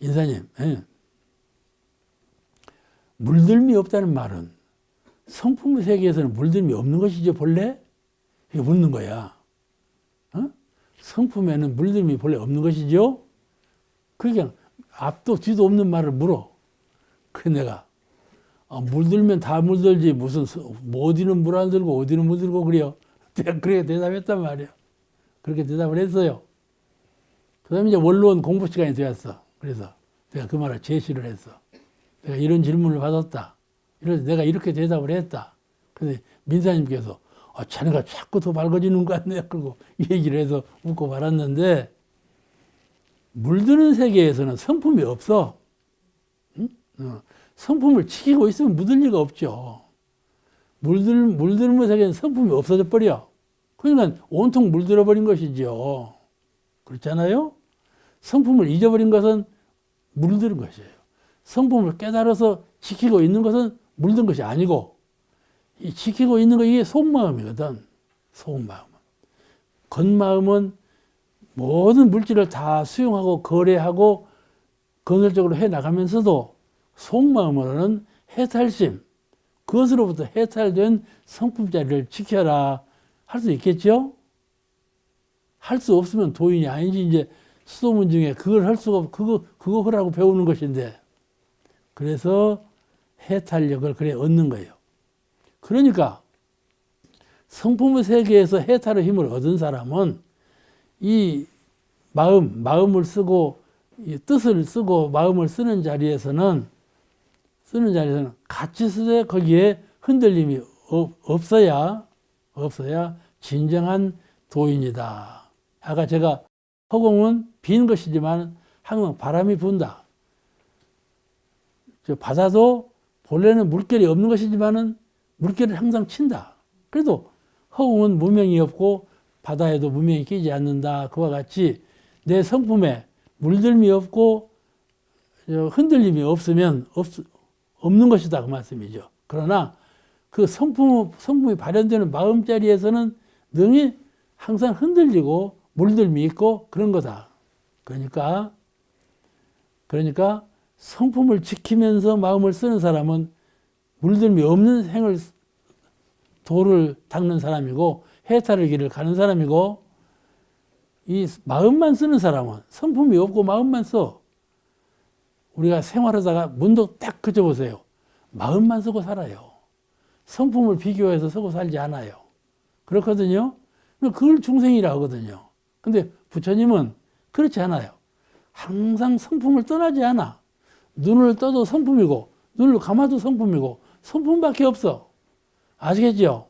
인사님, 물들미 없다는 말은 성품의 세계에서는 물들미 없는 것이죠, 본래? 이게 묻는 거야. 성품에는 물들미 본래 없는 것이죠? 그냥 앞도 뒤도 없는 말을 물어. 그래 내가 물들면 다 물들지 무슨 어디는 물 안 들고 어디는 물 들고 그래요. 내가 그렇게 대답했단 말이야. 그렇게 대답을 했어요. 그 다음에 이제 원로원 공부 시간이 되었어. 그래서 내가 그 말을 제시를 했어. 내가 이런 질문을 받았다. 이래서 내가 이렇게 대답을 했다. 근데 민사님께서 자네가 자꾸 더 밝아지는 거 같네. 그러고 얘기를 해서 웃고 말았는데 물드는 세계에서는 성품이 없어. 응? 성품을 지키고 있으면 묻을 리가 없죠. 물드는 세계에는 성품이 없어져 버려. 그러니까 온통 물들어 버린 것이죠. 그렇잖아요? 성품을 잊어버린 것은 물드는 것이에요. 성품을 깨달아서 지키고 있는 것은 물든 것이 아니고 이 지키고 있는 거 이게 속마음이거든. 속마음은. 겉마음은 모든 물질을 다 수용하고 거래하고 건설적으로 해나가면서도 속마음으로는 해탈심, 그것으로부터 해탈된 성품자리를 지켜라 할 수 있겠죠? 할 수 없으면 도인이 아니지. 이제 수도문 중에 그걸 할 수가 없고 그거 하라고 배우는 것인데 그래서 해탈력을 그래 얻는 거예요. 그러니까 성품의 세계에서 해탈의 힘을 얻은 사람은 이 마음을 쓰고 이 뜻을 쓰고 마음을 쓰는 자리에서는 같이 쓰되 거기에 흔들림이 없어야 진정한 도인이다. 아까 제가 허공은 빈 것이지만 항상 바람이 분다. 저 바다도 본래는 물결이 없는 것이지만은 물결을 항상 친다. 그래도 허공은 무명이 없고 바다에도 무명이 끼지 않는다. 그와 같이 내 성품에 물들미 없고 흔들림이 없으면 없는 것이다. 그 말씀이죠. 그러나 그 성품이 발현되는 마음자리에서는 능히 항상 흔들리고 물들미 있고 그런 거다. 그러니까 성품을 지키면서 마음을 쓰는 사람은 물들미 없는 도를 닦는 사람이고 해탈의 길을 가는 사람이고 이 마음만 쓰는 사람은 성품이 없고 마음만 써. 우리가 생활하다가 문득 딱 그쳐보세요. 마음만 쓰고 살아요. 성품을 비교해서 쓰고 살지 않아요. 그렇거든요. 그걸 중생이라 하거든요. 근데 부처님은 그렇지 않아요. 항상 성품을 떠나지 않아. 눈을 떠도 성품이고 눈을 감아도 성품이고 성품밖에 없어. 아시겠죠?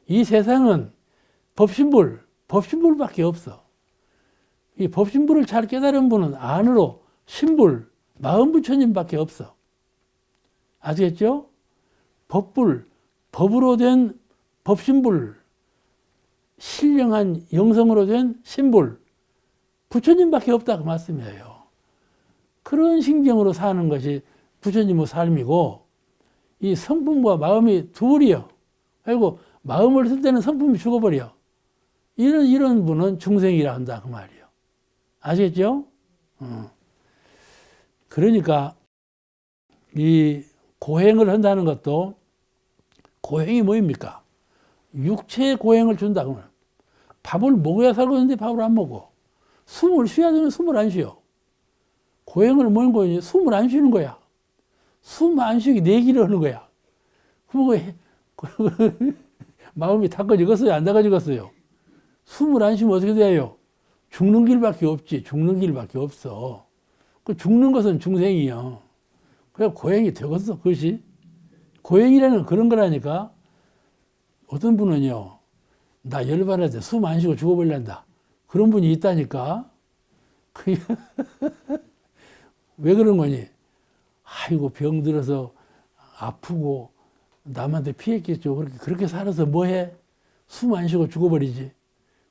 이 세상은 법신불밖에 없어. 이 법신불을 잘 깨달은 분은 안으로 신불, 마음 부처님밖에 없어. 아시겠죠? 법으로 된 법신불, 신령한 영성으로 된 신불, 부처님밖에 없다 그 말씀이에요. 그런 심경으로 사는 것이 부처님의 삶이고 이 성품과 마음이 둘이요. 그리고 마음을 쓸 때는 성품이 죽어버려. 이런 분은 중생이라 한다 그 말이에요. 아시겠죠? 그러니까 이 고행을 한다는 것도 고행이 뭐입니까? 육체의 고행을 준다 그러면 밥을 먹어야 살겠는데 밥을 안 먹어. 숨을 쉬어야 되면 숨을 안 쉬어. 고행을 뭐는 거냐? 숨을 안 쉬는 거야. 숨 안 쉬기 내기를 하는 거야. 그럼 마음이 닦아지겠어요? 안 닦아지겠어요? 숨을 안 쉬면 어떻게 돼요? 죽는 길밖에 없지. 죽는 길밖에 없어. 그 죽는 것은 중생이요. 그래 고행이 되겠어. 그것이 고행이라는 그런 거라니까. 어떤 분은요, 나 열받을 때 숨 안 쉬고 죽어버린다. 그런 분이 있다니까. 왜 그런 거니? 아이고 병 들어서 아프고 남한테 피했겠죠. 그렇게 살아서 뭐해? 숨 안 쉬고 죽어버리지.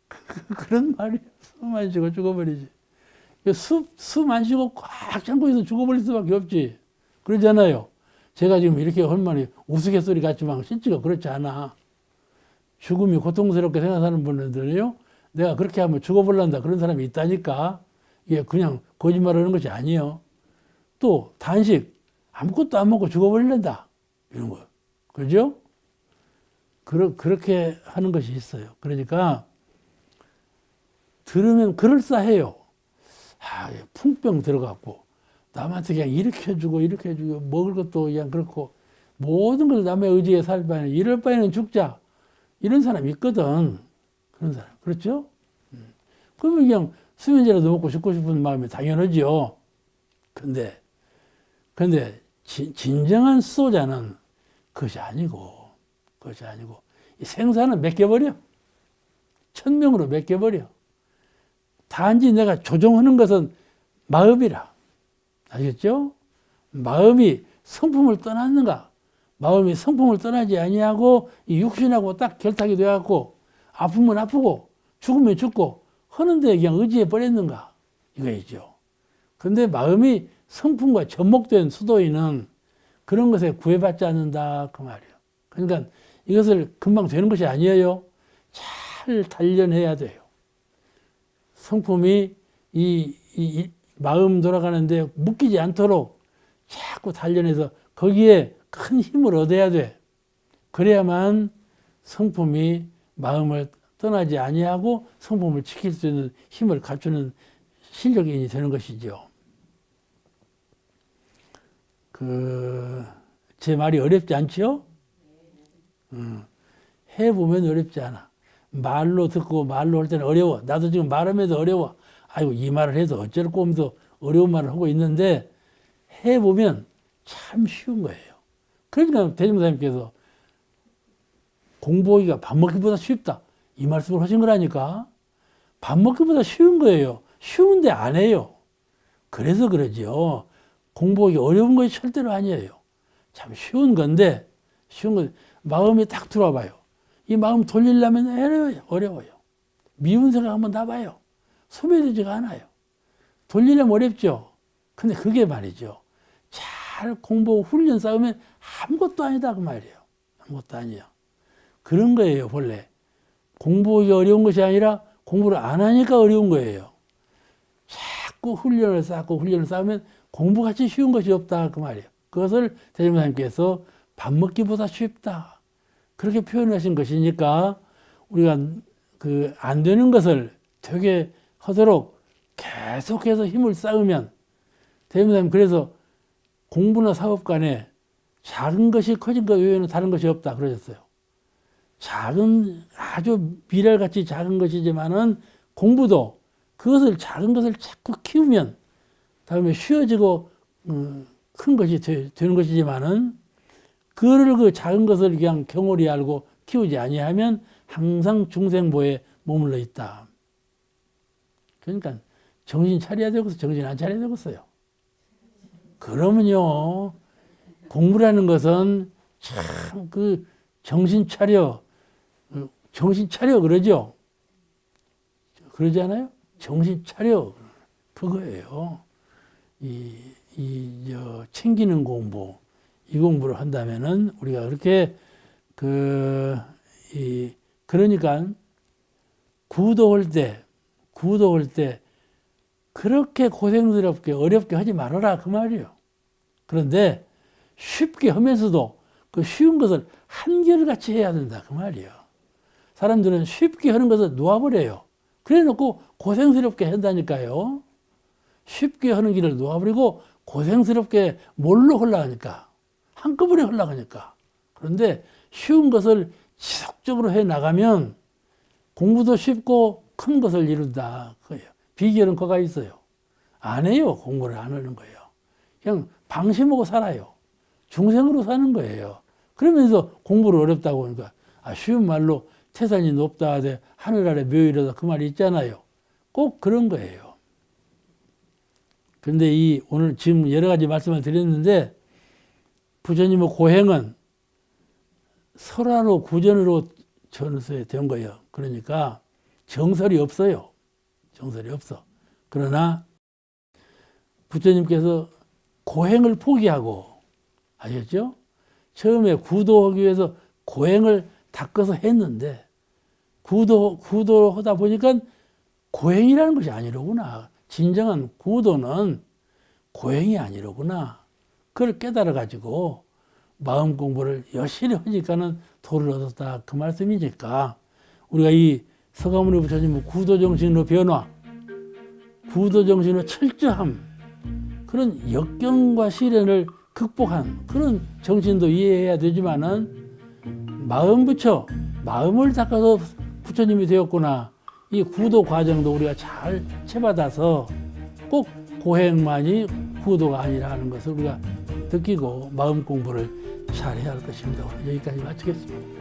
그런 말이에요. 숨 안 쉬고 죽어버리지. 숨 안 쉬고 꽉 참고 있어 죽어버릴 수밖에 없지. 그러잖아요. 제가 지금 이렇게 할 말이 우스갯소리 같지만 실제가 그렇지 않아. 죽음이 고통스럽게 생각하는 분들은요, 내가 그렇게 하면 죽어버린다 그런 사람이 있다니까. 이게 그냥 거짓말하는 것이 아니에요. 또 단식 아무것도 안 먹고 죽어버린다 이런 거, 그죠? 그렇게 하는 것이 있어요. 그러니까 들으면 그럴싸해요. 풍병 들어갔고 남한테 그냥 이렇게 해주고 이렇게 해주고 먹을 것도 그냥 그렇고 모든 걸 남의 의지에 살 바에는 이럴 바에는 죽자 이런 사람이 있거든. 그런 사람 그렇죠? 그러면 그냥 수면제라도 먹고 죽고 싶은 마음이 당연하지요. 근데 진정한 수호자는 그것이 아니고 이 생사는 맡겨버려. 천명으로 맡겨버려. 단지 내가 조종하는 것은 마음이라. 아시겠죠? 마음이 성품을 떠났는가? 마음이 성품을 떠나지 아니하고 이 육신하고 딱 결탁이 되어갖고 아프면 아프고 죽으면 죽고 하는데 그냥 의지해 버렸는가? 이거이죠. 근데 마음이 성품과 접목된 수도인은 그런 것에 구애받지 않는다 그 말이에요. 그러니까 이것을 금방 되는 것이 아니에요. 잘 단련해야 돼요. 성품이 이 마음 돌아가는데 묶이지 않도록 자꾸 단련해서 거기에 큰 힘을 얻어야 돼. 그래야만 성품이 마음을 떠나지 아니하고 성품을 지킬 수 있는 힘을 갖추는 실력인이 되는 것이죠. 제 말이 어렵지 않죠? 해보면 어렵지 않아. 말로 듣고 말로 할 때는 어려워. 나도 지금 말하면서 어려워. 아이고 이 말을 해도 어쩔 거 없어 어려운 말을 하고 있는데 해보면 참 쉬운 거예요. 그러니까 대중사님께서 공부하기가 밥 먹기보다 쉽다 이 말씀을 하신 거라니까. 밥 먹기보다 쉬운 거예요. 쉬운데 안 해요. 그래서 그러지요. 공부하기 어려운 것이 절대로 아니에요. 참 쉬운 건데 마음이 딱 들어와 봐요. 이 마음 돌리려면 어려워요. 미운 생각 한번 나봐요. 소멸되지가 않아요. 돌리려면 어렵죠. 근데 그게 말이죠. 잘 공부하고 훈련 쌓으면 아무것도 아니다 그 말이에요. 아무것도 아니에요. 그런 거예요 본래. 공부하기 어려운 것이 아니라 공부를 안 하니까 어려운 거예요. 자꾸 훈련을 쌓으면 공부같이 쉬운 것이 없다 그 말이에요. 그것을 대중사님께서 밥 먹기보다 쉽다 그렇게 표현하신 것이니까 우리가 안 되는 것을 되게 하도록 계속해서 힘을 쌓으면 대중사님 그래서 공부나 사업 간에 작은 것이 커진 것 외에는 다른 것이 없다 그러셨어요. 작은 아주 미랄같이 작은 것이지만은 공부도 그것을 작은 것을 자꾸 키우면 다음에 쉬워지고 큰 것이 되는 것이지만은 그거를 그 작은 것을 그냥 경홀히 알고 키우지 아니하면 항상 중생보에 머물러 있다. 그러니까 정신 차려야 되겠어. 정신 안 차려야 되겠어요. 그러면요 공부라는 것은 참 정신 차려 그러죠. 그러지 않아요? 정신 차려 그거예요. 챙기는 공부, 이 공부를 한다면은 우리가 그렇게 그러니까 구도할 때 그렇게 고생스럽게 어렵게 하지 말아라 그 말이에요. 그런데 쉽게 하면서도 그 쉬운 것을 한결같이 해야 된다 그 말이에요. 사람들은 쉽게 하는 것을 놓아버려요. 그래 놓고 고생스럽게 한다니까요. 쉽게 하는 길을 놓아버리고 고생스럽게 뭘로 하려니까 한꺼번에 하려니까. 그런데 쉬운 것을 지속적으로 해 나가면 공부도 쉽고 큰 것을 이룬다 그거예요. 비결은 거가 있어요. 안 해요. 공부를 안 하는 거예요. 그냥 방심하고 살아요. 중생으로 사는 거예요. 그러면서 공부를 어렵다고 하니까 쉬운 말로 태산이 높다 하되 하늘 아래 묘이라다 그 말이 있잖아요. 꼭 그런 거예요. 그런데 오늘 지금 여러 가지 말씀을 드렸는데 부처님의 고행은 설화로 구전으로 전수된 거예요. 그러니까 정설이 없어요. 정설이 없어. 그러나 부처님께서 고행을 포기하고, 아셨죠? 처음에 구도하기 위해서 고행을 닦아서 했는데, 구도하다 보니까 고행이라는 것이 아니로구나. 진정한 구도는 고행이 아니로구나. 그걸 깨달아가지고 마음 공부를 열심히 하니까는 도를 얻었다. 그 말씀이니까 우리가 이 서가모니 부처님은 구도정신의 변화, 구도정신의 철저함, 그런 역경과 시련을 극복한 그런 정신도 이해해야 되지만은 마음을 닦아서 부처님이 되었구나. 이 구도 과정도 우리가 잘 채받아서 꼭 고행만이 구도가 아니라 하는 것을 우리가 느끼고 마음 공부를 잘 해야 할 것입니다. 여기까지 마치겠습니다.